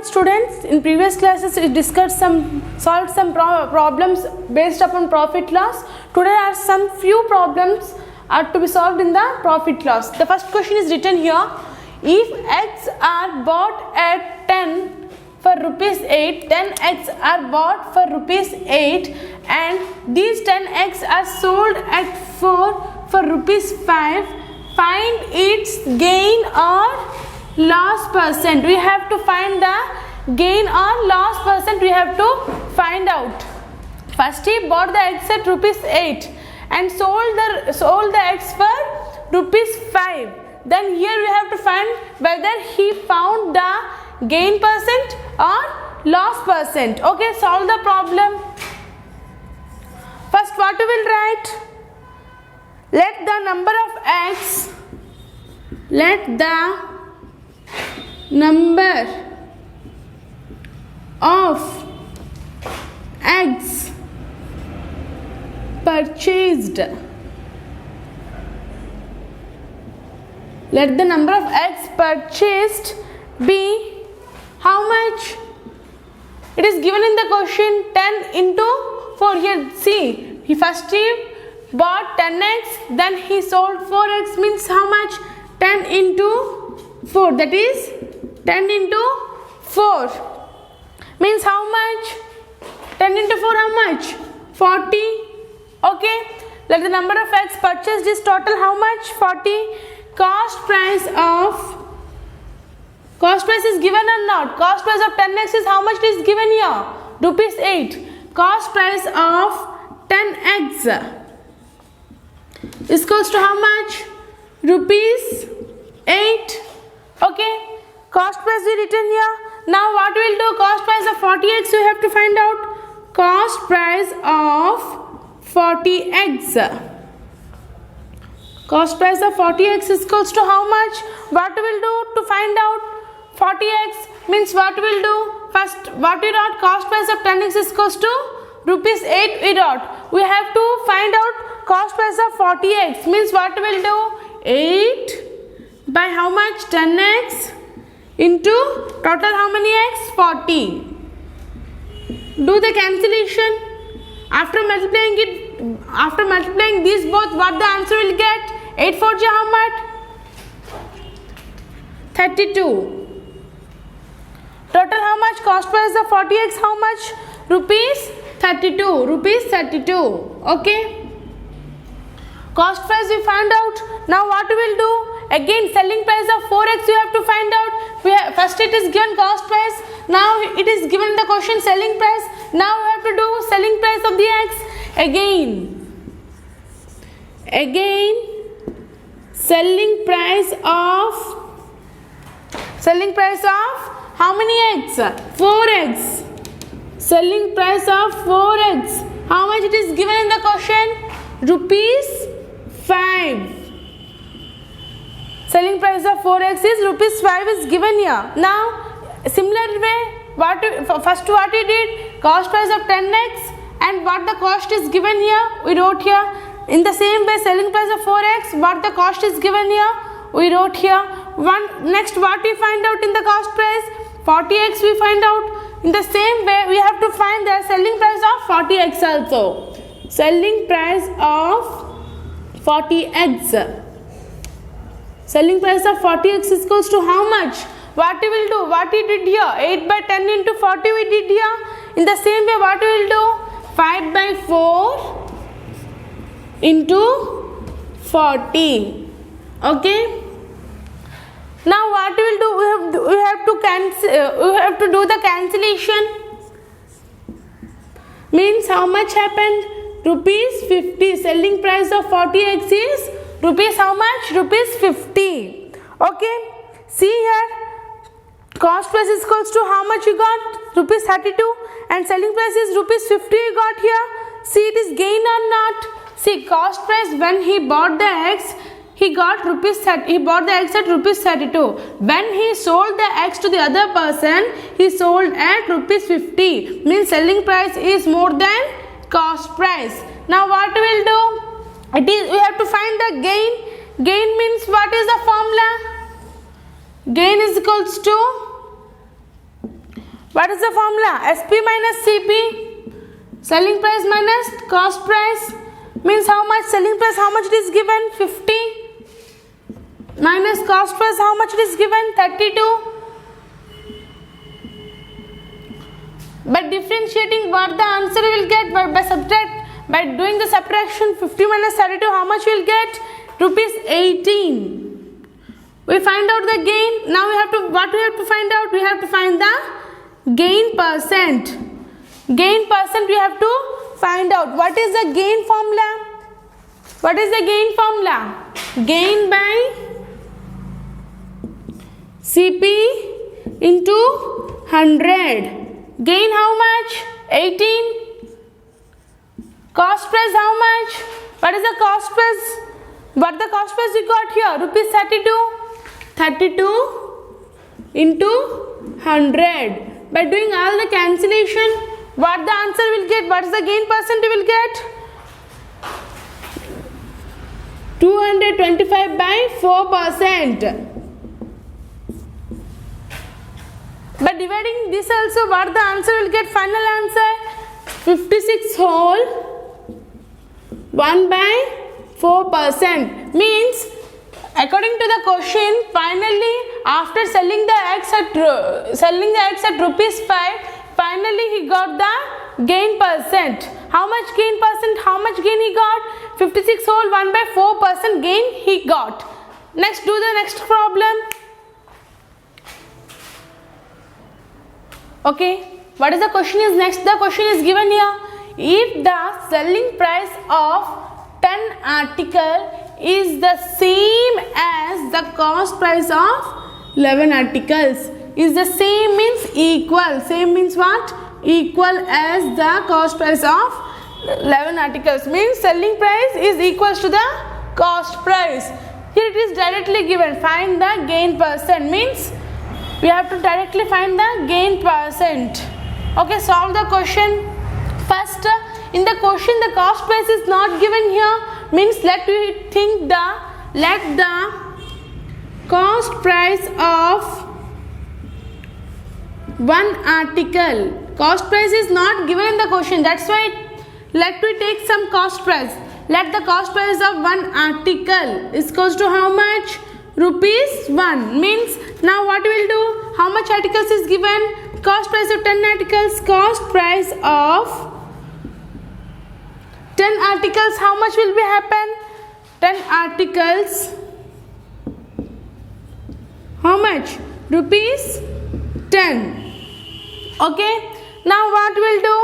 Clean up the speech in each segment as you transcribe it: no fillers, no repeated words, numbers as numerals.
Students, in previous classes we discussed solved some problems based upon profit loss. Today are some few problems are to be solved in the profit loss. The first question is written here: if eggs are bought at 10 for rupees 8, 10 eggs are bought for rupees 8 and these 10 eggs are sold at 4 for rupees 5, find its gain or loss percent. We have to find the gain or loss percent. We have to find out. First he bought the eggs at rupees 8 and sold the eggs for rupees 5. Then here we have to find whether he found the gain percent or loss percent. Okay, solve the problem. First what we will write? Let the number of eggs purchased. Let the number of eggs purchased be how much? It is given in the question 10 into 4. Here see, he bought 10 eggs, then he sold 4 eggs, means how much? 10 into 4, that is 10 into 4 means how much? 10 into 4 how much? 40. Okay, let the number of eggs purchased is total how much? 40. Cost price is given or not? Cost price of 10 eggs is how much it is given here? Rupees 8. Cost price of 10 eggs is equals to how much? Rupees 8. Okay, cost price we written here. Now what we will do? Cost price of 40 eggs we have to find out. Cost price of 40 eggs. Cost price of 40 eggs is equals to how much? What we will do to find out 40 eggs means what we will do? First what we wrote? Cost price of 10 eggs is equals to rupees 8 we wrote. We have to find out cost price of 40 eggs means what we will do? 8 by how much? 10 eggs into total how many eggs? 40. Do the cancellation. After multiplying these both, what the answer will get? 8 4 ja how much? 32. Total how much? Cost price of 40 eggs how much? Rupees 32. Rupees 32. Okay. Cost price we found out. Now what we will do? Again selling price of 4 eggs we have to find out. First it is given cost price. Now it is given the question selling price. Now we have to do selling price of the eggs. Again selling price of how many eggs? 4 eggs. Selling price of 4 eggs. How much it is given in the question? Rupees 5. Selling price of 4 eggs is rupees 5 is given here. Now similar way, first what we did? Cost price of 10 eggs and what the cost is given here we wrote here. In the same way selling price of 4 eggs, what the cost is given here we wrote here. Next what we find out in the cost price? 40 eggs we find out. In the same way we have to find the selling price of 40 eggs also. Selling price of 40 eggs. Selling price of 40 eggs is equals to how much? What we will do? What we did here? 8 by 10 into 40 we did here. In the same way what we will do? 5 by 4 into 40. Okay. Now what we will do? We have to do the cancellation. Means how much happened? Rupees 50. Selling price of 40 eggs is rupees how much? Rupees 50. Okay. See here. Cost price is equals to how much you got? Rupees 32 and selling price is rupees 50 you got here. See it is gain or not? See cost price when he bought the eggs, he bought the eggs at rupees 32. When he sold the eggs to the other person, he sold at rupees 50. Means selling price is more than cost price. Now what we will do? We have to find the gain. Gain means what is the formula? Gain is equals to What is the formula? SP minus CP, selling price minus cost price, means how much selling price, how much it is given, 50, minus cost price, how much it is given, 32. By differentiating, what the answer will get, by doing the subtraction, 50 minus 32, how much we will get? Rupees 18. We find out the gain. Now what we have to find out? We have to find the gain percent. Gain percent we have to find out. What is the gain formula? What is the gain formula? Gain by CP into 100. Gain how much? 18. Cost price how much? What is the cost price? What the cost price we got here? Rupees 32. 32 into 100. By doing all the cancellation, what the answer will get? What is the gain percent we will get? 225 by 4%. By dividing this also, what the answer will get? Final answer 56 whole 1 by 4%. Means according to the question, finally after selling the eggs at rupees 5, finally he got the gain percent. How much gain percent? How much gain he got? 56 whole 1 by 4% gain he got. Next, do the next problem. Okay, what is the question is next? The question is given here. If the selling price of 10 article is the same as the cost price of 11 articles, is the same means equal. Same means what? Equal as the cost price of 11 articles, means selling price is equals to the cost price. Here it is directly given. Find the gain percent, means we have to directly find the gain percent. Okay, solve the question. First, in the question the cost price is not given here, means let the cost price of one article. Cost price is not given in the question, that's why let me take some cost price. Let the cost price of one article is equals to how much? Rupees 1. Means now what we will do? How much articles is given? Cost price of 10 articles. Cost price of 10 articles, how much will be happen? 10 articles, how much? Rupees 10. Okay, now what we'll do?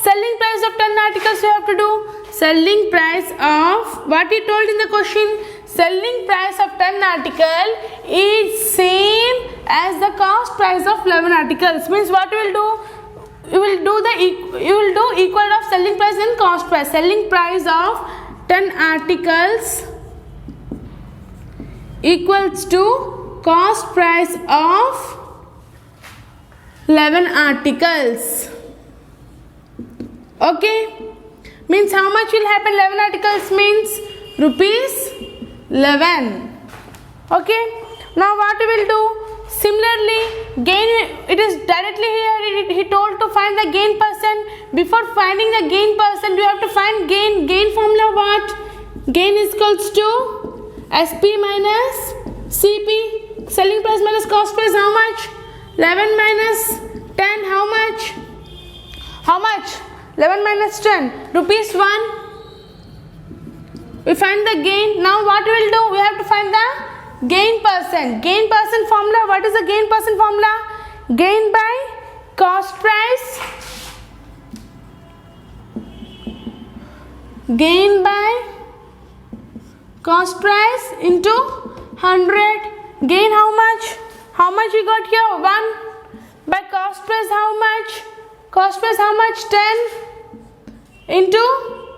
Selling price of 10 articles we have to do. Selling price of, what he told in the question, selling price of 10 article is same as the cost price of 11 articles. Means what we will do? You will do equal of selling price and cost price. Selling price of 10 articles equals to cost price of 11 articles. Okay, means how much will happen? 11 articles means rupees 11. Okay, now what we will do? Similarly, gain, it is directly here, he told to find the gain percent. Before finding the gain percent, you have to find gain. Gain formula what? Gain is equals to SP minus CP. Selling price minus cost price, how much? 11 minus 10, how much? How much? 11 minus 10, rupees 1. We find the gain. Now what we will do? We have to find the gain percent. Gain percent formula, what is the gain percent formula? Gain by cost price, gain by cost price into 100. Gain how much? How much we got here? 1. By cost price how much? Cost price how much? 10 into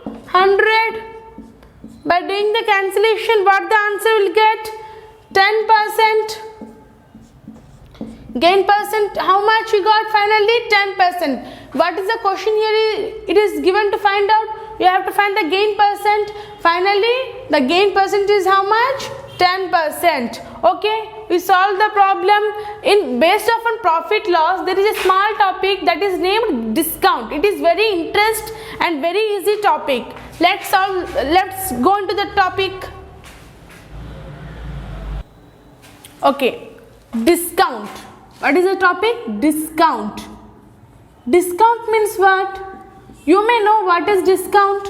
100. By doing the cancellation, what the answer will get? 10%. Gain percent, how much we got finally? 10%. What is the question here? It is given to find out. You have to find the gain percent. Finally, the gain percent is how much? 10%. Okay, we solved the problem. In based on profit loss, there is a small topic topic that is named discount. It is very interesting and very easy topic. Let's go into the topic. Okay, discount. What is the topic? Discount. Discount means what? You may know what is discount.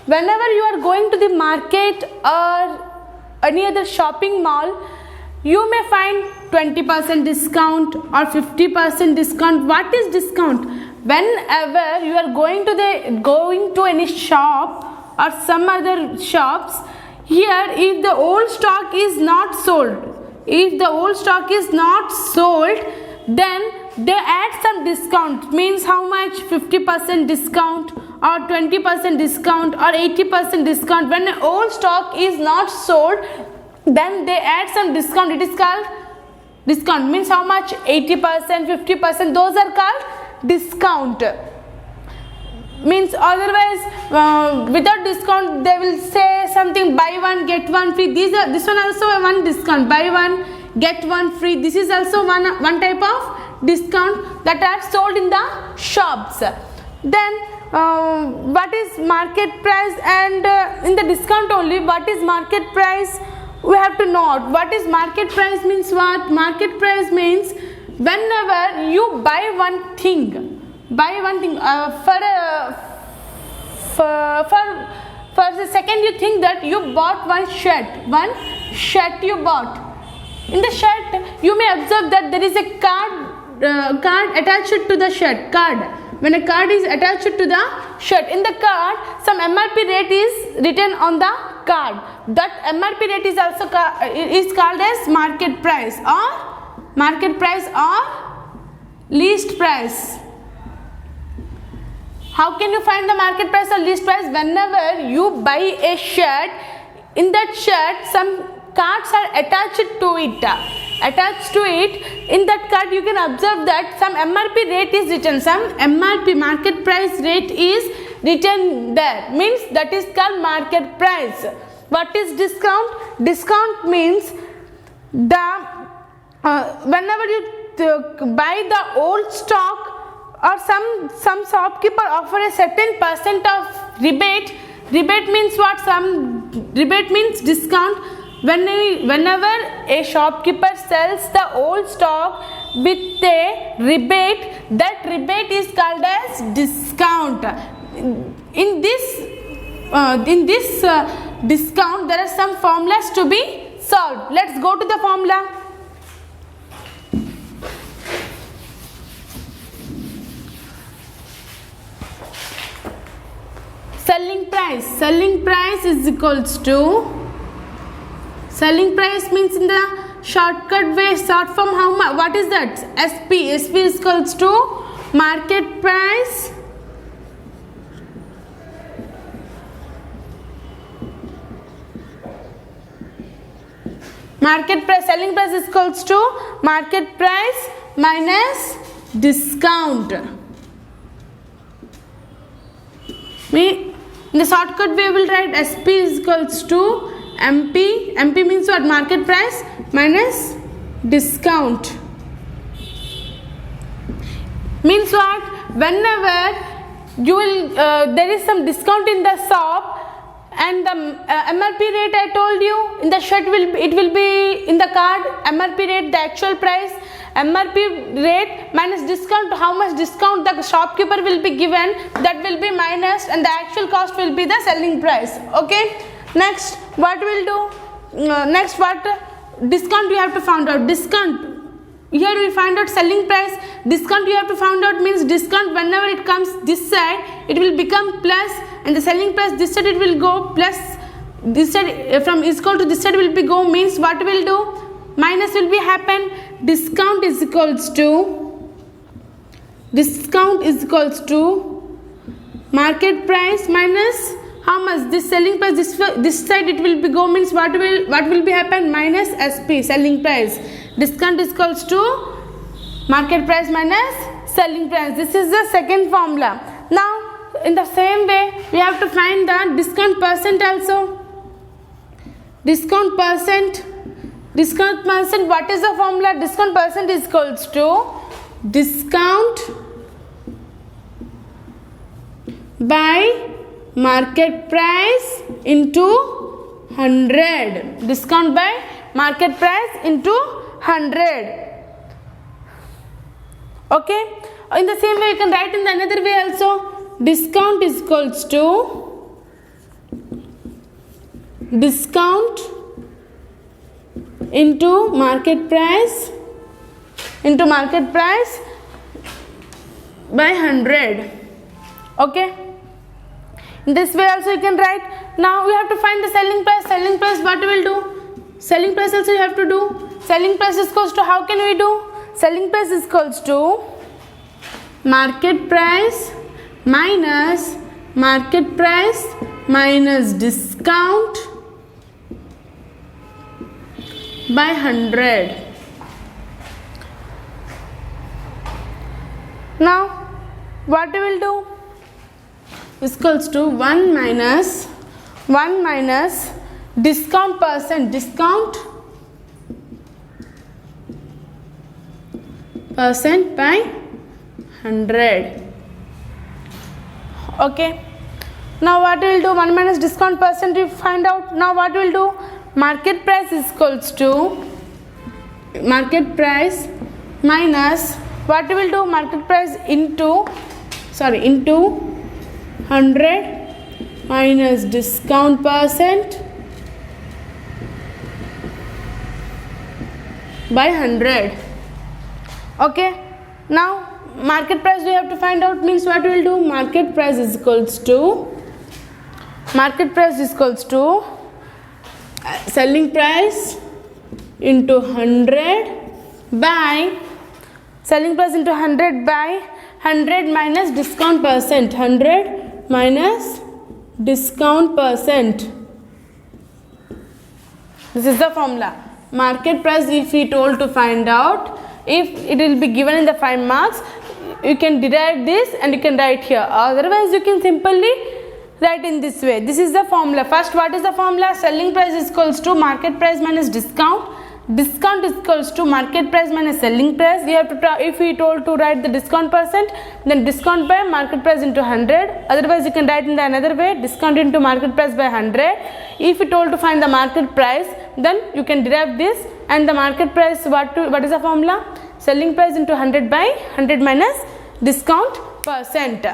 Whenever you are going to the market or any other shopping mall, you may find 20% discount or 50% discount. What is discount? Whenever you are going to any shop or some other shops, here if the old stock is not sold, then they add some discount. Means how much? 50% discount or 20% discount or 80% discount. When an old stock is not sold, then they add some discount. It is called discount. Means how much? 80%, 50%. Those are called discount. Means otherwise without discount they will say something, buy one get one free. This one also one discount, buy one get one free. This is also one type of discount that are sold in the shops. Then what is market price? And in the discount only, what is market price? We have to know what is market price means. What market price means? Whenever you buy one thing, for the second you think that you bought one shirt you bought. In the shirt you may observe that there is a card attached to the shirt. When a card is attached to the shirt, in the card some MRP rate is written on the card. That MRP rate is also is called as market price or least price. How can you find the market price or least price? Whenever you buy a shirt, in that shirt some cards are attached to it. In that card you can observe that some MRP rate is written, some MRP market price rate is written there. Means that is called market price. What is discount? Discount means whenever you buy the old stock or some shopkeeper offer a certain percent of rebate. Rebate means what? Rebate means discount. Whenever a shopkeeper sells the old stock with a rebate, that rebate is called as discount. In this discount there are some formulas to be solved. Let's go to the formula. Selling price is equals to, selling price means in the shortcut way, short form, how much? What is that? SP is equals to market price selling price is equals to market price minus discount. In the shortcut way we will write SP is equals to MP. MP means what? Market price minus discount. Means what? Whenever you will there is some discount in the shop and the MRP rate I told you in the shirt it will be in the card. MRP rate, the actual price, MRP rate minus discount, how much discount the shopkeeper will be given, that will be minus, and the actual cost will be the selling price. Okay, next what we'll do? Next what? Discount you have to find out. Discount, here we find out selling price. Discount you have to find out means discount whenever it comes this side it will become plus, and the selling price this side it will go plus. This side from is equal to this side will be go, means what will do? Minus will be happen. Discount is equals to market price minus how much? This selling price, this side it will be go, means what will be happen? Minus SP, selling price. Discount is equals to market price minus selling price. This is the second formula. Now in the same way we have to find the discount percent also. Discount percent, what is the formula? Discount percent is equals to discount by market price into 100. Discount by market price into 100. Okay, in the same way you can write in the another way also. Discount is equals to discount into market price by 100. Okay, in this way also you can write. Now we have to find the selling price. Selling price, what we will do? Selling price also you have to do. Selling price is equals to, how can we do? Selling price is equals to market price minus discount by 100. Now what we will do? Is equals to 1 minus discount percent by 100. Okay, now what we will do? 1 minus discount percent you find out. Now what we will do? Market price is equals to market price minus, what we will do? Market price into 100 minus discount percent by 100. Okay, now market price we have to find out, means what we will do? Market price is equals to selling price into 100 by 100 minus discount percent. 100 minus discount percent. This is the formula. Market price, if we told to find out, if it will be given in the 5 marks, you can derive this and you can write here. Otherwise you can simply write in this way. This is the formula. First, what is the formula? Selling price is equals to market price minus discount. Discount is equals to market price minus selling price. We have to if we told to write the discount percent, then discount by market price into 100. Otherwise you can write in the another way, discount into market price by 100. If we told to find the market price, then you can derive this, and the market price, what is the formula? Selling price into 100 by 100 minus discount percent.